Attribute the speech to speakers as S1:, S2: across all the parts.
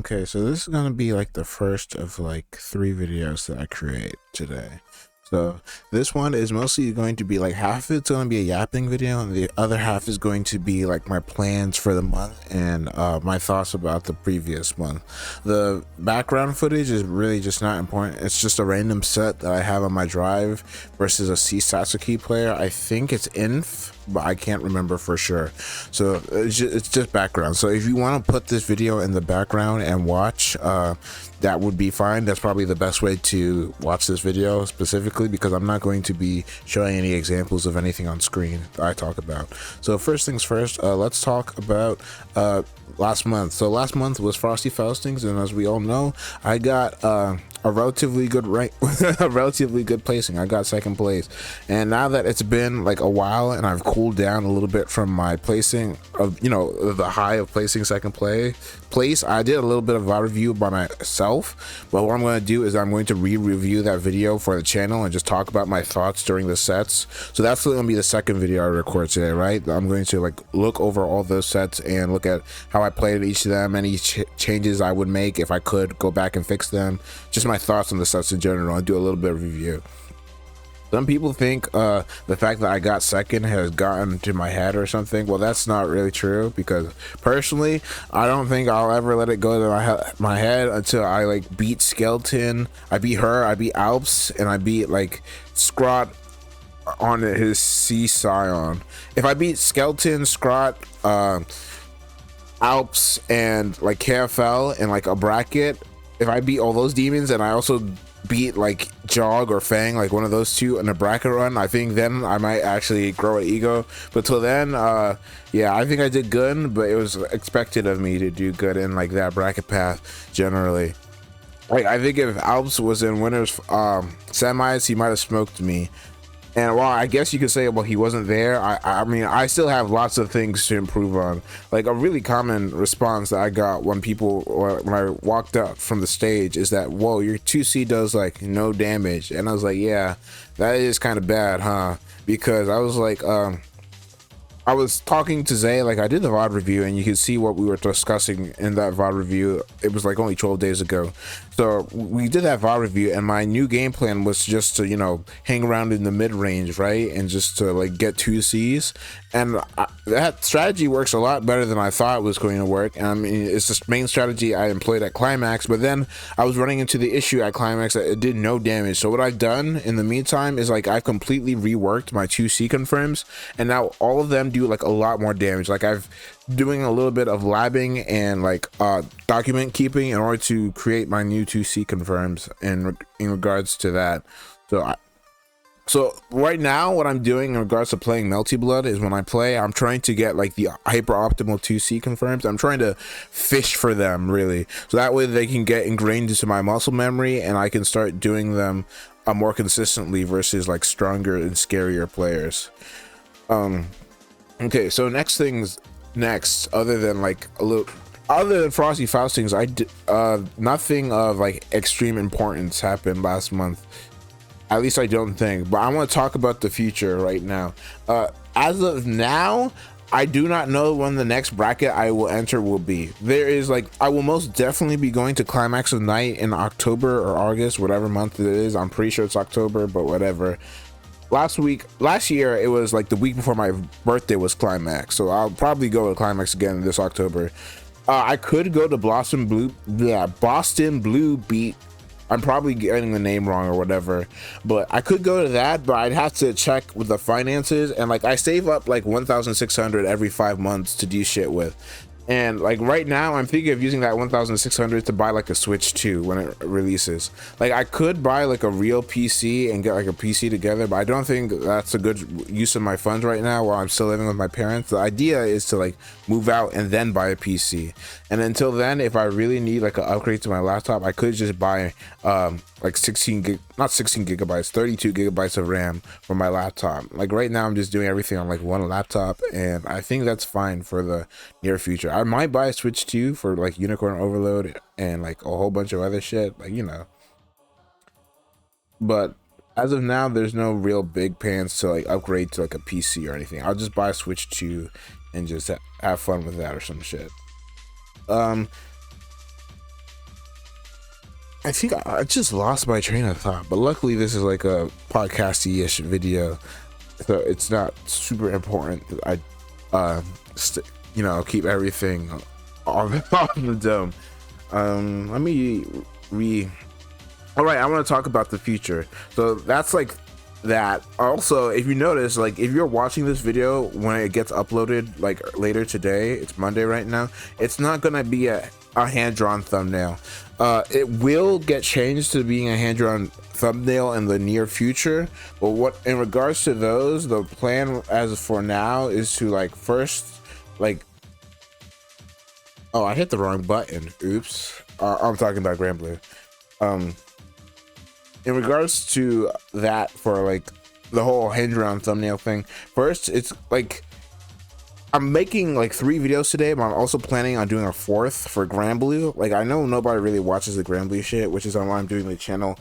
S1: Okay, so this is gonna be like the first of like 3 videos that I create today. So this one is mostly going to be like half of it's going to be a yapping video, and the other half is going to be like my plans for the month and my thoughts about the previous month. The background footage is really just not important. It's just a random set that I have on my drive versus a C Satsuki player. I think it's inf, but I can't remember for sure. So it's just background. So if you want to put this video in the background and watch, that would be fine. That's probably the best way to watch this video specifically, because I'm not going to be showing any examples of anything on screen that I talk about. So first things first, let's talk about last month. So last month was Frosty Faustings, and as we all know, I got a relatively good rank, a relatively good placing. I got second place, and now that it's been like a while and I've cooled down a little bit from my placing of, you know, the high of placing second place, I did a little bit of a review by myself, but what I'm going to do is I'm going to re-review that video for the channel and just talk about my thoughts during the sets. So that's going to be the second video I record today, right? I'm going to like look over all those sets and look at how I played each of them, any changes I would make if I could go back and fix them, just my thoughts on the sets in general, and do a little bit of review. Some people think the fact that I got second has gotten to my head or something. Well, that's not really true, because personally, I don't think I'll ever let it go to my head until I like beat Skeleton. I beat her, I beat Alps, and I beat like Scrot on his C Scion. If I beat Skeleton, Scrot, Alps, and like KFL in like a bracket, if I beat all those demons and I also beat like Jog or Fang, like one of those two in a bracket run, I think then I might actually grow an ego. But till then, yeah, I think I did good, but it was expected of me to do good in like that bracket path generally. Like, I think if Alps was in winners semis, he might have smoked me. And while I guess you could say, well, he wasn't there, I mean, I still have lots of things to improve on. Like, a really common response that I got when I walked up from the stage is that, whoa, your 2C does like no damage. And I was like, yeah, that is kind of bad, huh? Because I was like, I was talking to Zay, like I did the VOD review, and you can see what we were discussing in that VOD review. It was like only 12 days ago. So we did that VOD review, and my new game plan was just to, you know, hang around in the mid range, right? And just to like get 2Cs. And that strategy works a lot better than I thought it was going to work. And I mean, it's the main strategy I employed at Climax, but then I was running into the issue at Climax that it did no damage. So what I've done in the meantime is like I've completely reworked my 2C confirms, and now all of them do like a lot more damage. Like I've doing a little bit of labbing and like document keeping in order to create my new 2C confirms in regards to that. So right now what I'm doing in regards to playing Melty Blood is when I play, I'm trying to get like the hyper optimal 2C confirms. I'm trying to fish for them, really, so that way they can get ingrained into my muscle memory and I can start doing them more consistently versus like stronger and scarier players. Okay, so next, other than like other than Frosty Faustings, nothing of like extreme importance happened last month. At least I don't think, but I want to talk about the future right now. As of now, I do not know when the next bracket I will enter will be. There is like, I will most definitely be going to Climax of Night in October or August, whatever month it is. I'm pretty sure it's October, but whatever. Last year, it was like the week before my birthday was Climax, so I'll probably go to Climax again this October. I could go to Boston Blue Beat. I'm probably getting the name wrong or whatever, but I could go to that, but I'd have to check with the finances, and like I save up like 1,600 every 5 months to do shit with. And like right now I'm thinking of using that 1,600 to buy like a Switch 2 when it releases. Like I could buy like a real PC and get like a PC together, but I don't think that's a good use of my funds right now while I'm still living with my parents. The idea is to like move out and then buy a PC. And until then, if I really need like an upgrade to my laptop, I could just buy like 32 gigabytes of RAM for my laptop. Like right now I'm just doing everything on like one laptop, and I think that's fine for the near future. I might buy a Switch 2 for like Unicorn Overload and like a whole bunch of other shit, like, you know. But as of now, there's no real big plans to like upgrade to like a PC or anything. I'll just buy a Switch 2 and just have fun with that or some shit. I think I just lost my train of thought, but luckily this is like a podcasty-ish video, so it's not super important that I you know, keep everything on the dome. Let me all right, I want to talk about the future. So that's like that. Also, if you notice, like if you're watching this video when it gets uploaded like later today, it's Monday right now, it's not gonna be a hand-drawn thumbnail. It will get changed to being a hand-drawn thumbnail in the near future, but what in regards to those, the plan as for now is to like first like, oh, I hit the wrong button, oops. I'm talking about Granblue. In regards to that, for like the whole hand-drawn thumbnail thing, first it's like I'm making like 3 videos today, but I'm also planning on doing a 4th for Granblue. Like I know nobody really watches the Granblue shit, which is why I'm doing the channel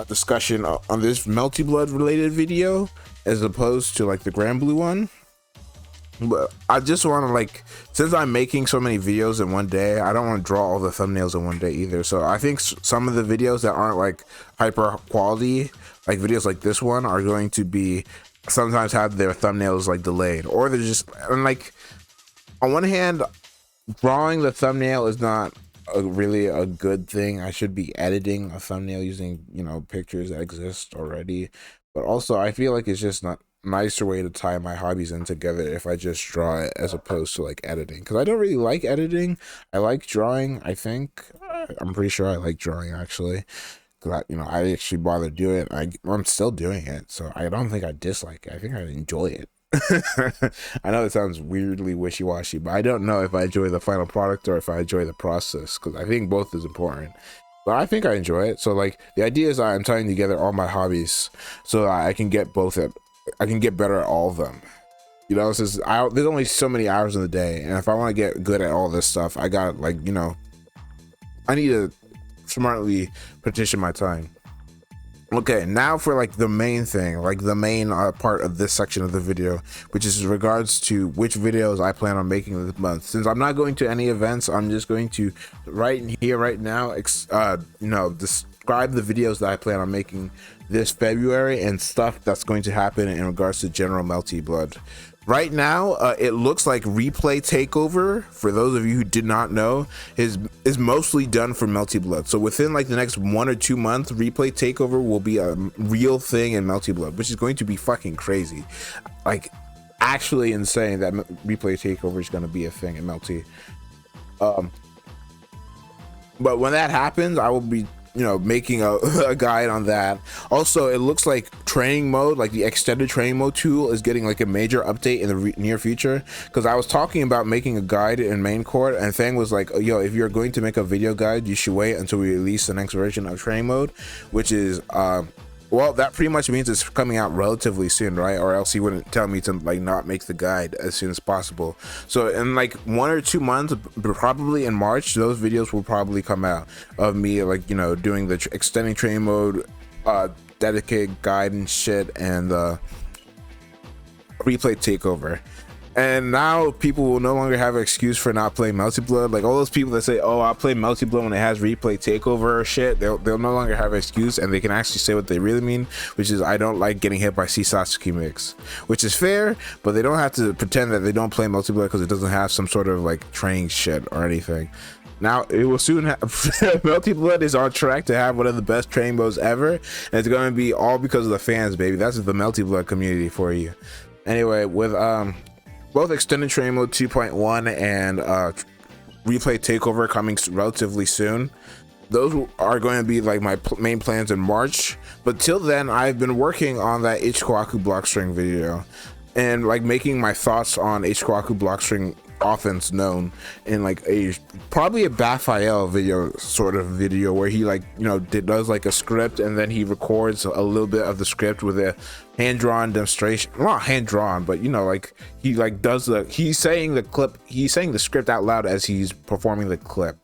S1: discussion on this Melty Blood related video as opposed to like the Granblue one. But I just want to, like, since I'm making so many videos in one day, I don't want to draw all the thumbnails in one day either. So I think some of the videos that aren't like hyper quality, like videos like this one, are going to be sometimes have their thumbnails like delayed, or they're just, and like on one hand, drawing the thumbnail is not really a good thing. I should be editing a thumbnail using, you know, pictures that exist already. But also I feel like it's just not nicer way to tie my hobbies in together if I just draw it as opposed to like editing, because I don't really like editing. I like drawing. I think I'm pretty sure I like drawing actually, because you know, I actually bother doing it. I'm still doing it, so I don't think I dislike it. I think I enjoy it. I know it sounds weirdly wishy-washy, but I don't know if I enjoy the final product or if I enjoy the process, because I think both is important. But I think I enjoy it. So like the idea is I'm tying together all my hobbies so that I can get both at, I can get better at all of them. You know, since there's only so many hours in the day, and if I want to get good at all this stuff, I got, like, you know, I need to smartly partition my time. Okay, now for like the main thing, like the main part of this section of the video, which is in regards to which videos I plan on making this month. Since I'm not going to any events, I'm just going to right here, right now, you know, describe the videos that I plan on making this February and stuff that's going to happen in regards to general Melty Blood. Right now, it looks like Replay Takeover, for those of you who did not know, is mostly done for Melty Blood. So within like the next 1 or 2 months, Replay Takeover will be a real thing in Melty Blood, which is going to be fucking crazy. Like, actually insane that Replay Takeover is going to be a thing in Melty. But when that happens, I will be, you know, making a guide on that. Also, it looks like training mode, like the extended training mode tool, is getting like a major update in the near future, because I was talking about making a guide in main court, and Fang was like, yo, if you're going to make a video guide, you should wait until we release the next version of training mode, which is well, that pretty much means it's coming out relatively soon, right? Or else he wouldn't tell me to like not make the guide as soon as possible. So in like 1 or 2 months, probably in March, those videos will probably come out of me, like, you know, doing the extending training mode, dedicated guide and shit, and Replay Takeover. And now people will no longer have an excuse for not playing Melty Blood. Like all those people that say, oh, I'll play Melty Blood when it has Replay Takeover or shit, they'll no longer have an excuse, and they can actually say what they really mean, which is, I don't like getting hit by C Satsuki mix, which is fair, but they don't have to pretend that they don't play Melty Blood because it doesn't have some sort of like training shit or anything. Now it will soon have Melty Blood is on track to have one of the best training modes ever, and it's going to be all because of the fans, baby. That's the Melty Blood community for you. Anyway, with both extended training mode 2.1 and Replay Takeover coming relatively soon, those are going to be like my main plans in March. But till then, I've been working on that H-Kkohaku Blockstring video and like making my thoughts on H-Kkohaku Blockstring offense known in like probably a Baphael video, sort of video, where he, like, you know, does like a script and then he records a little bit of the script with a hand-drawn demonstration. Not hand-drawn, but, you know, like he like does he's saying the script out loud as he's performing the clip.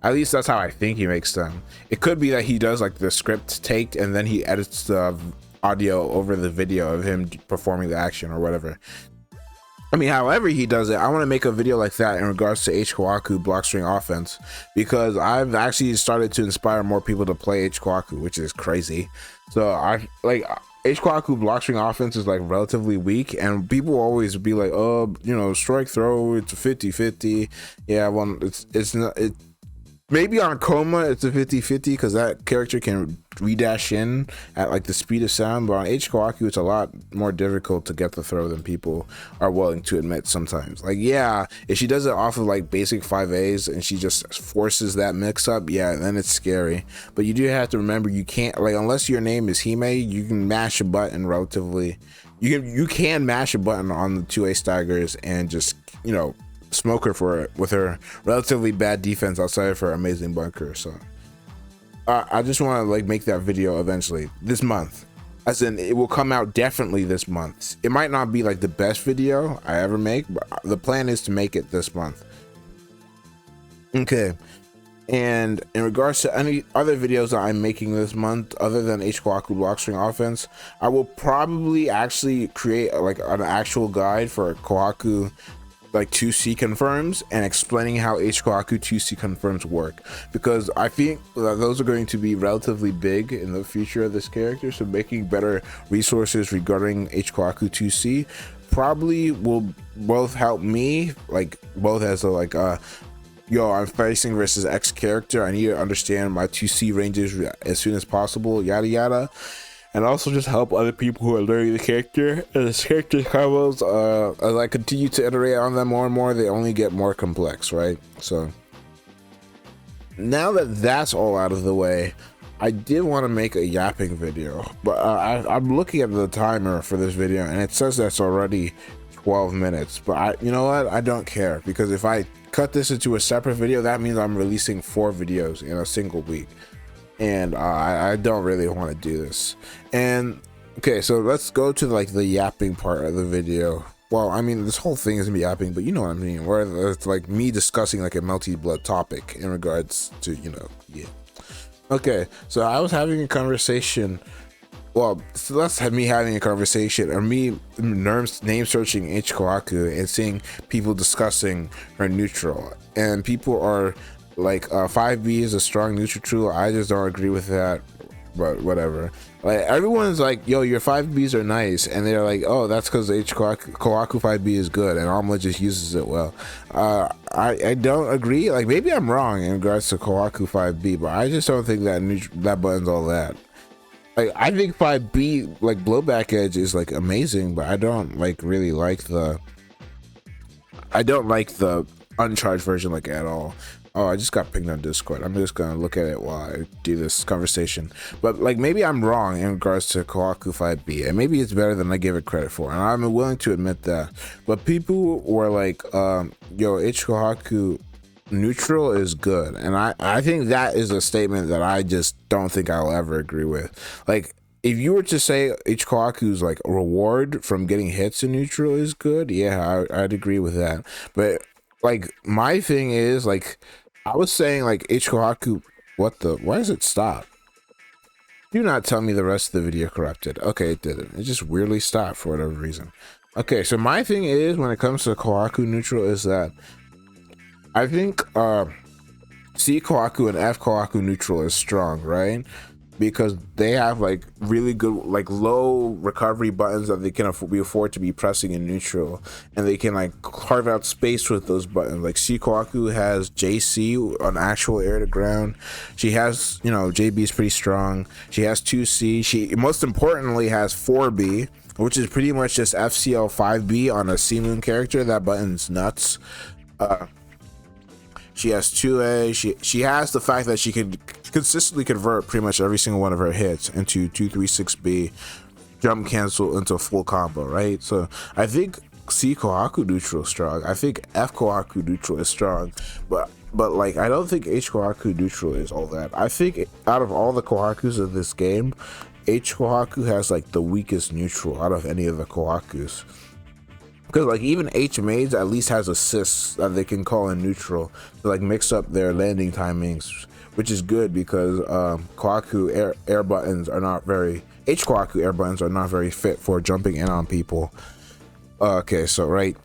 S1: At least that's how I think he makes them. It could be that he does like the script taped and then he edits the audio over the video of him performing the action or whatever. I mean, however he does it, I want to make a video like that in regards to H-Kkohaku Blockstring offense, because I've actually started to inspire more people to play H-Kkohaku, which is crazy. So I like H-Kkohaku Blockstring offense is like relatively weak, and people always be like, oh, you know, strike throw, it's a 50-50. Yeah, well, it's not it. Maybe on Coma it's a 50-50 because that character can redash in at like the speed of sound, but on H-Kkohaku it's a lot more difficult to get the throw than people are willing to admit sometimes. Like, yeah, if she does it off of like basic 5As and she just forces that mix up, yeah, then it's scary. But you do have to remember, you can't, like, unless your name is Hime, you can mash a button relatively. You can mash a button on the 2A staggers and just, you know, smoke her for it with her relatively bad defense outside of her amazing bunker. So I just want to like make that video eventually this month, as in it will come out definitely this month. It might not be like the best video I ever make, but the plan is to make it this month. Okay, and in regards to any other videos that I'm making this month other than H-Kkohaku Blockstring offense, I will probably actually create like an actual guide for Kohaku like 2C confirms and explaining how H-Kkohaku 2C confirms work, because I think that those are going to be relatively big in the future of this character. So making better resources regarding H-Kkohaku 2C probably will both help me, like both as a like yo, I'm facing versus X character, I need to understand my 2C ranges as soon as possible, yada yada, and also just help other people who are learning the character. And the character combos, as I continue to iterate on them more and more, they only get more complex, right? So now that that's all out of the way, I did want to make a yapping video, but I'm looking at the timer for this video and it says that's already 12 minutes. But you know what? I don't care, because if I cut this into a separate video, that means I'm releasing 4 videos in a single week. And I don't really want to do this. And okay, so let's go to like the yapping part of the video. Well, I mean, this whole thing is gonna be yapping, but you know what I mean, where it's like me discussing like a Melty blood topic in regards to, you know, yeah. Okay, so I was having a conversation. Well, so that's me having a conversation, or me name searching H-Kkohaku and seeing people discussing her neutral, and people are like 5B is a strong neutral tool. I just don't agree with that, but whatever. Like, everyone's like, yo, your 5Bs are nice, and they're like, oh, that's because H-Kkohaku 5B is good and Alma just uses it well. I don't agree. Like, maybe I'm wrong in regards to Kohaku 5B, but I just don't think that that button's all that. Like, I think 5B, like blowback edge, is like amazing, but I don't like really like the uncharged version like at all. Oh, I just got pinged on Discord. I'm just gonna look at it while I do this conversation. But like, maybe I'm wrong in regards to Kohaku 5B, and maybe it's better than I give it credit for, and I'm willing to admit that. But people were like, yo, H-Kkohaku neutral is good, and I think that is a statement that I just don't think I'll ever agree with. Like, if you were to say H-Kkohaku's like reward from getting hits in neutral is good, yeah, I'd agree with that. But like, my thing is, like, I was saying like H-Kkohaku, why does it stop? Do not tell me the rest of the video corrupted. Okay, it didn't. It just weirdly stopped for whatever reason. Okay, so my thing is, when it comes to Kohaku neutral, is that I think C-Kkohaku and F-Kkohaku neutral is strong, right? Because they have like really good, like low recovery buttons that they can afford to be pressing in neutral, and they can like carve out space with those buttons. Like C-Kkohaku has JC on actual air to ground. She has, you know, JB is pretty strong. She has 2C. She most importantly has 4B, which is pretty much just FCL 5B on a C-Moon character. That button's nuts. She has 2A. She has the fact that she can consistently convert pretty much every single one of her hits into 2-3-6B, jump cancel into full combo, right? So I think C-Kkohaku neutral is strong. I think F-Kkohaku neutral is strong, but like, I don't think H-Kkohaku neutral is all that. I think out of all the Kohakus of this game, H-Kkohaku has like the weakest neutral out of any of the Kohakus. Because like, even H-Maids at least has assists that they can call in neutral to like mix up their landing timings, which is good, because Kohaku air buttons are not very, H-Kkohaku air buttons are not very fit for jumping in on people. Okay, so right,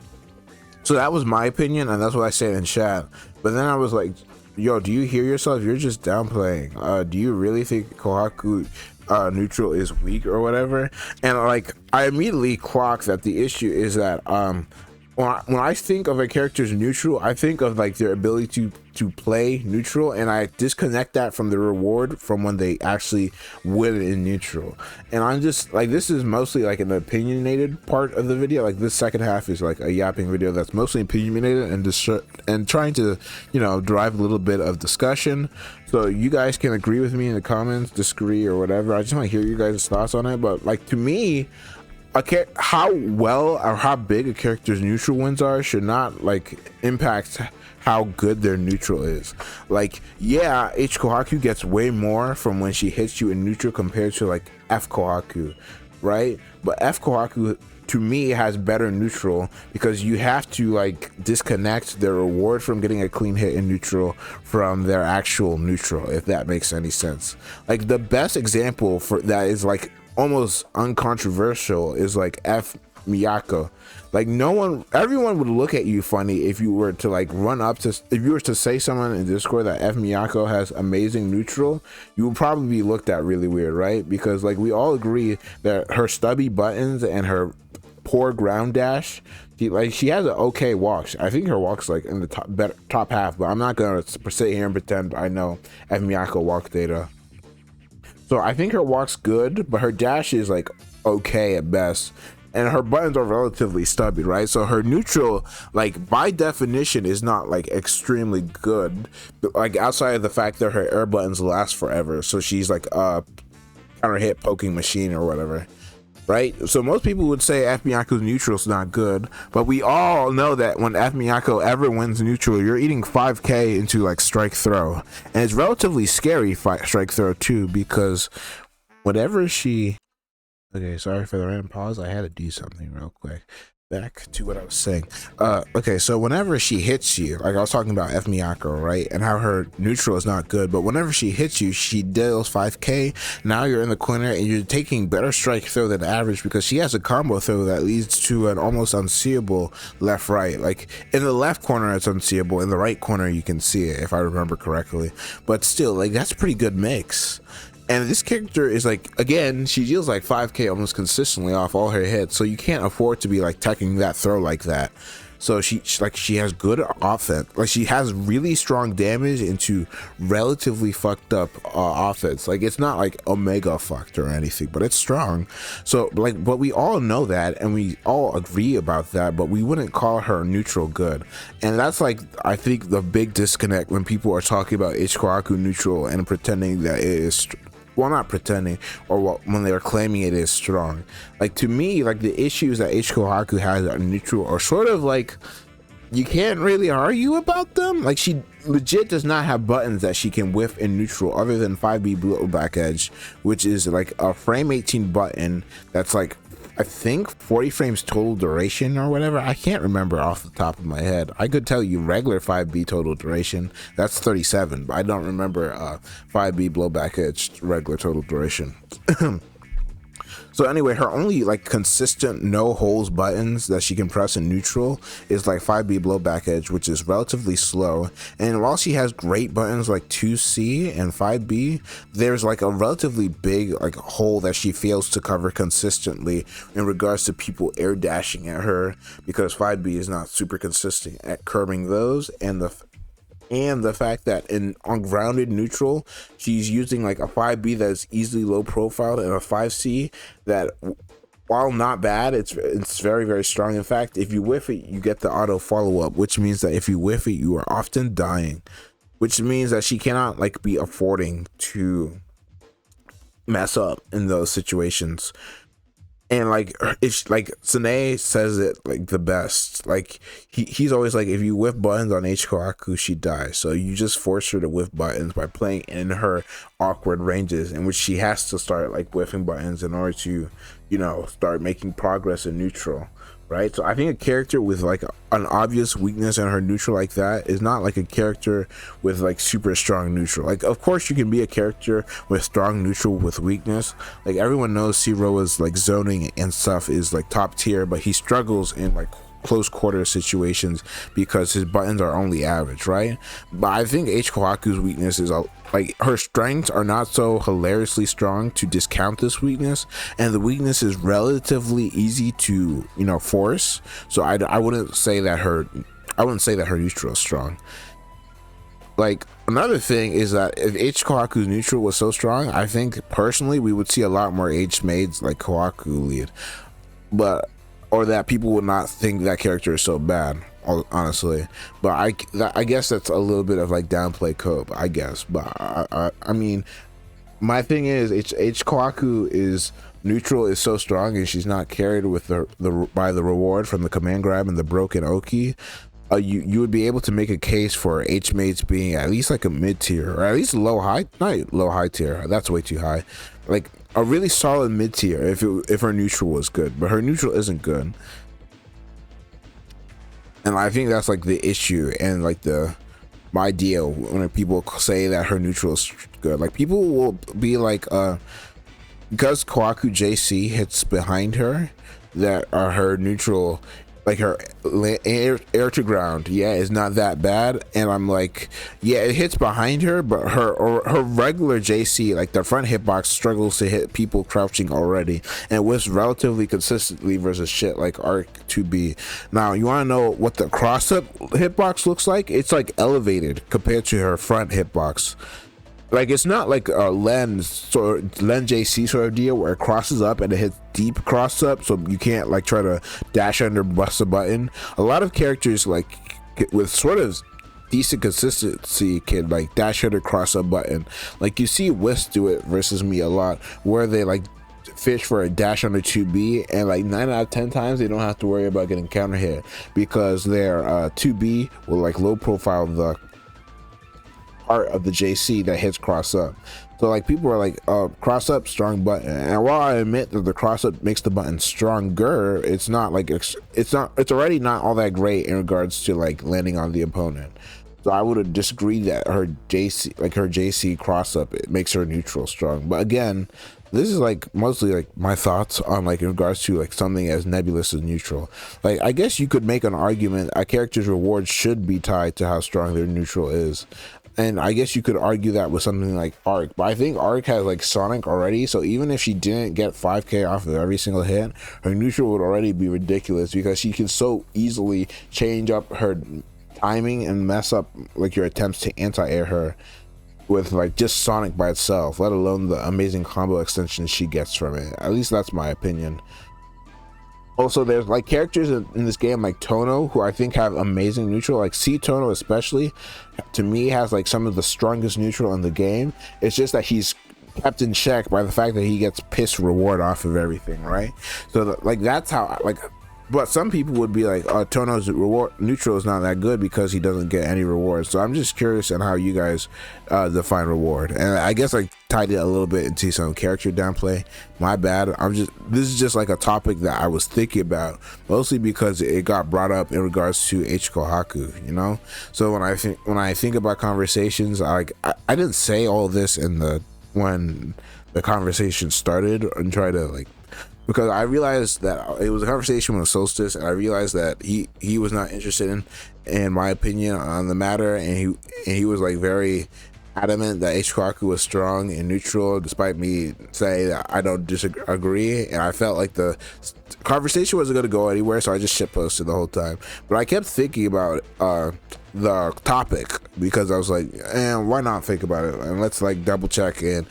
S1: So that was my opinion, and that's what I said in chat. But then I was like, yo, do you hear yourself? You're just downplaying. Do you really think Kohaku neutral is weak or whatever? And like, I immediately clocked that the issue is that when I think of a character's neutral, I think of like their ability to play neutral, and I disconnect that from the reward from when they actually win in neutral. And I'm just like, this is mostly like an opinionated part of the video. Like this second half is like a yapping video that's mostly opinionated and trying to, you know, drive a little bit of discussion. So you guys can agree with me in the comments, disagree or whatever. I just want to hear you guys' thoughts on it. But like, to me, how well or how big a character's neutral wins are should not like impact how good their neutral is. Like, yeah, H-Kkohaku gets way more from when she hits you in neutral compared to like F-Kkohaku, right? But F-Kkohaku to me has better neutral because you have to like disconnect their reward from getting a clean hit in neutral from their actual neutral, if that makes any sense. Like the best example for that is like almost uncontroversial is like F Miyako. Like everyone would look at you funny if you were to like if you were to say someone in Discord that F Miyako has amazing neutral, you would probably be looked at really weird, right? Because like we all agree that her stubby buttons and her poor ground dash, she has an okay walk. I think her walk's like in the top half, but I'm not gonna sit here and pretend I know F Miyako walk data. So I think her walk's good, but her dash is like okay at best, and her buttons are relatively stubby, right? So her neutral, like by definition, is not like extremely good, but like outside of the fact that her air buttons last forever. So she's like a counter hit poking machine or whatever, right? So most people would say F Miyako's neutral is not good, but we all know that when F Miyako ever wins neutral, you're eating 5k into like strike throw, and it's relatively scary strike throw too, because whatever she, okay, sorry for the random pause, I had to do something real quick. Back to what I was saying. Okay, so whenever she hits you, like I was talking about F Miyako, right, and how her neutral is not good, but whenever she hits you, she deals 5k. Now you're in the corner and you're taking better strike throw than average because she has a combo throw that leads to an almost unseeable left right. Like in the left corner it's unseeable, in the right corner you can see it, if I remember correctly, but still, like, that's a pretty good mix. And this character is like, again, she deals like 5k almost consistently off all her hits, so you can't afford to be like teching that throw like that. So she has good offense, like she has really strong damage into relatively fucked up offense. Like it's not like omega fucked or anything, but it's strong. So like, but we all know that and we all agree about that, but we wouldn't call her neutral good. And that's like, I think the big disconnect when people are talking about H-Kkohaku neutral and pretending that it is, well, not pretending, or when they're claiming it is strong. Like to me, like the issues that H-Kkohaku has on neutral are sort of like, you can't really argue about them. Like she legit does not have buttons that she can whiff in neutral other than 5B blowback edge, which is like a frame 18 button that's like, I think 40 frames total duration or whatever. I can't remember off the top of my head. I could tell you regular 5B total duration, that's 37, but I don't remember 5B blowback edge regular total duration. So anyway, her only like consistent no holes buttons that she can press in neutral is like 5B blowback edge, which is relatively slow. And while she has great buttons like 2C and 5B, there's like a relatively big like hole that she fails to cover consistently in regards to people air dashing at her, because 5B is not super consistent at curbing those, and the fact that in on grounded neutral she's using like a 5B that is easily low profiled and a 5C that, while not bad, it's very, very strong. In fact, if you whiff it, you get the auto follow-up, which means that if you whiff it, you are often dying, which means that she cannot like be affording to mess up in those situations. And like, if like Sine says it like the best, like he's always like, if you whiff buttons on H-Kkohaku, she dies. So you just force her to whiff buttons by playing in her awkward ranges in which she has to start like whiffing buttons in order to, you know, start making progress in neutral, right? So I think a character with like an obvious weakness in her neutral like that is not like a character with like super strong neutral. Like, of course you can be a character with strong neutral with weakness. Like everyone knows Siroa's like zoning and stuff is like top tier, but he struggles in like close quarter situations because his buttons are only average, right? But I think H-Kkohaku's weakness is like her strengths are not so hilariously strong to discount this weakness, and the weakness is relatively easy to, you know, force. So I wouldn't say that her neutral is strong. Like, another thing is that if H-Kkohaku's neutral was so strong, I think personally we would see a lot more H-Maids like Kohaku lead, or that people would not think that character is so bad, honestly. But I guess that's a little bit of like downplay cope, I guess. But I mean, my thing is H-Kkohaku is neutral is so strong, and she's not carried with by the reward from the command grab and the broken Oki. You would be able to make a case for H-Mates being at least like a mid tier, or at least not low high tier. That's way too high. Like a really solid mid tier if her neutral was good, but her neutral isn't good. And I think that's like the issue, and like my idea when people say that her neutral is good. Like, people will be like, because Kohaku JC hits behind her, that are her neutral, like her air to ground, yeah, is not that bad. And I'm like, yeah, it hits behind her, but her regular JC, like the front hitbox, struggles to hit people crouching already, and whiffs relatively consistently versus shit like Arc 2B. Now, you want to know what the cross up hitbox looks like? It's like elevated compared to her front hitbox. Like, it's not like a lens JC sort of deal where it crosses up and it hits deep cross up, so you can't like try to dash under, bust a button. A lot of characters like with sort of decent consistency can like dash under, cross up button. Like, you see Whis do it versus me a lot, where they like fish for a dash under 2B, and like 9 out of 10 times they don't have to worry about getting counter hit because their 2B will like low profile the part of the JC that hits cross up. So like, people are like, cross up, strong button. And while I admit that the cross up makes the button stronger, it's not like it's already not all that great in regards to like landing on the opponent. So I would disagree that her JC cross up, it makes her neutral strong. But again, this is like mostly like my thoughts on like in regards to like something as nebulous as neutral. Like, I guess you could make an argument a character's reward should be tied to how strong their neutral is. And I guess you could argue that with something like Arc, but I think Arc has like Sonic already, so even if she didn't get 5k off of every single hit, her neutral would already be ridiculous because she can so easily change up her timing and mess up like your attempts to anti-air her with like just Sonic by itself, let alone the amazing combo extensions she gets from it. At least that's my opinion. Also, there's like characters in this game like Tono, who I think have amazing neutral. Like C Tono especially, to me, has like some of the strongest neutral in the game. It's just that he's kept in check by the fact that he gets piss reward off of everything, right? So like, that's how like, but some people would be like, Tono's reward neutral is not that good because he doesn't get any rewards. So I'm just curious on how you guys define reward, and I guess I tied it a little bit into some character downplay. My bad. This is just like a topic that I was thinking about, mostly because it got brought up in regards to H-Kkohaku, you know. So when I think about conversations, I didn't say all this when the conversation started and try to like, because I realized that it was a conversation with Solstice, and I realized that he was not interested in my opinion on the matter, and he was like very adamant that H-Kkohaku was strong and neutral, despite me saying that I don't disagree. And I felt like the conversation wasn't going to go anywhere, so I just shitposted the whole time. But I kept thinking about the topic, because I was like, why not think about it, and let's like double check in.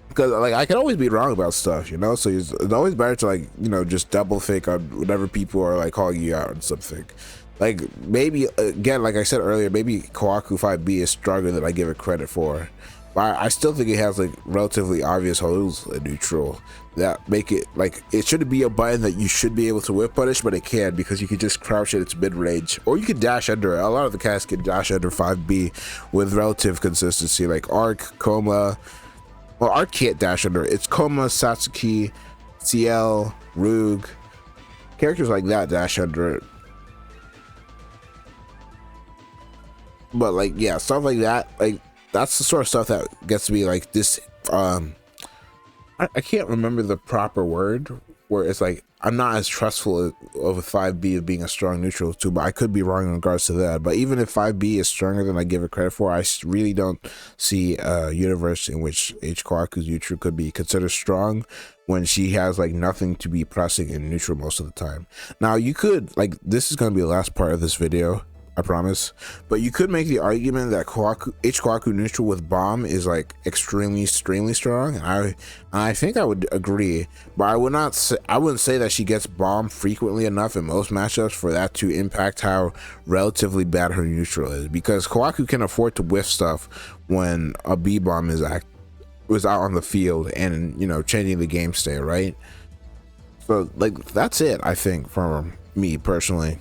S1: Because like, I can always be wrong about stuff, you know, so it's always better to like, you know, just double think on whatever people are like calling you out on something. Like, maybe again, like I said earlier, maybe Kohaku 5B is stronger than I give it credit for, but I still think it has like relatively obvious holes in neutral that make it like, it shouldn't be a button that you should be able to whip punish, but it can, because you can just crouch at its mid range, or you can dash under it. A lot of the cats can dash under 5B with relative consistency, like Arc, Coma. Well, Arc can't dash under it. It's Coma, Satsuki, CL, Rug. Characters like that dash under it. But like, yeah, stuff like that, like that's the sort of stuff that gets me like this. I can't remember the proper word where it's like, I'm not as trustful of 5B of being a strong neutral too, but I could be wrong in regards to that. But even if 5B is stronger than I give it credit for, I really don't see a universe in which H-Kkohaku's neutral could be considered strong when she has like nothing to be pressing in neutral most of the time. Now you could, like, this is going to be the last part of this video, I promise, but you could make the argument that H-Kkohaku neutral with bomb is like extremely strong, and I think I would agree, but I wouldn't say that she gets bomb frequently enough in most matchups for that to impact how relatively bad her neutral is, because Kkohaku can afford to whiff stuff when a B bomb was out on the field and, you know, changing the game state, right? So like that's it, I think, for me personally.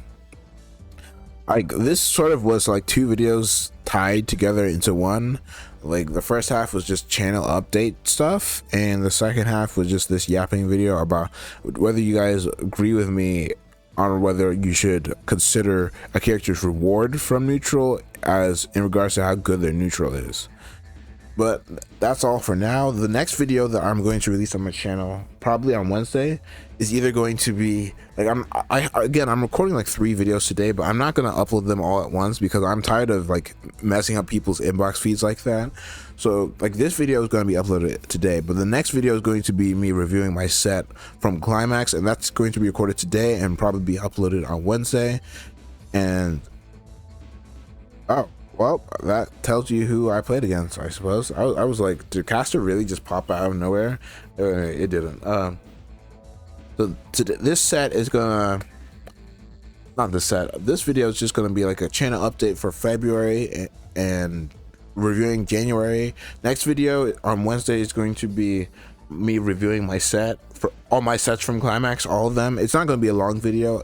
S1: This sort of was like two videos tied together into one. Like the first half was just channel update stuff, and the second half was just this yapping video about whether you guys agree with me on whether you should consider a character's reward from neutral as in regards to how good their neutral is. But that's all for now. The next video that I'm going to release on my channel, probably on Wednesday, is either going to be like I'm recording like 3 videos today, but I'm not going to upload them all at once because I'm tired of like messing up people's inbox feeds like that. So like this video is going to be uploaded today, but the next video is going to be me reviewing my set from Climax, and that's going to be recorded today and probably be uploaded on Wednesday. And oh, well, that tells you who I played against, I suppose. I was like, did Caster really just pop out of nowhere? It didn't. So this set is gonna, not this set, this video is just gonna be like a channel update for February and reviewing January. Next video on Wednesday is going to be me reviewing my set, for all my sets from Climax, all of them. It's not gonna be a long video.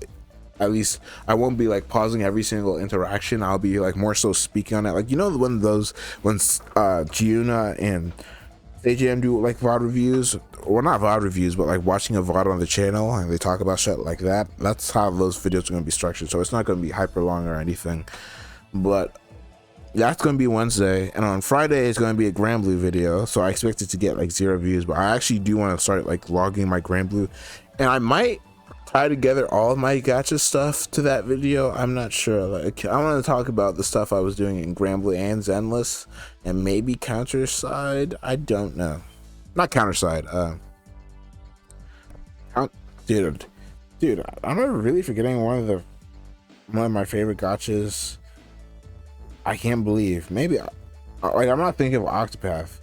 S1: At least I won't be like pausing every single interaction. I'll be like more so speaking on it. Like, you know, when Giuna and AJM do like VOD reviews, or not VOD reviews, but like watching a VOD on the channel and they talk about shit like that. That's how those videos are going to be structured. So it's not going to be hyper long or anything, but that's going to be Wednesday. And on Friday it's going to be a Grand Blue video. So I expect it to get like 0 views, but I actually do want to start like logging my Grand Blue, and I might tie together all of my gacha stuff to that video. I'm not sure. Like, I want to talk about the stuff I was doing in Grambly and Zenless, and maybe Counterside. I don't know. Not Counterside. Dude, I'm really forgetting one of my favorite gachas. I can't believe. Maybe like I'm not thinking of Octopath.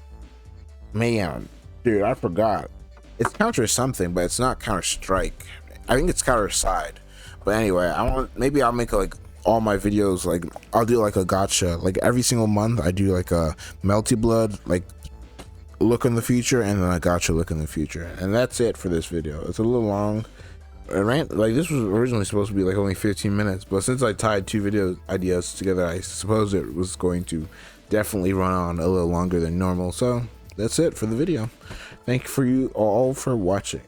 S1: Man, dude, I forgot. It's Counter something, but it's not Counter Strike. I think it's Counterside. But anyway, maybe I'll make like all my videos, like I'll do like a gacha like every single month. I do like a Melty Blood like look in the future, and then a gacha look in the future, and that's it for this video. It's a little long. Like this was originally supposed to be like only 15 minutes, but since I tied 2 video ideas together, I suppose it was going to definitely run on a little longer than normal. So that's it for the video. Thank you all for watching.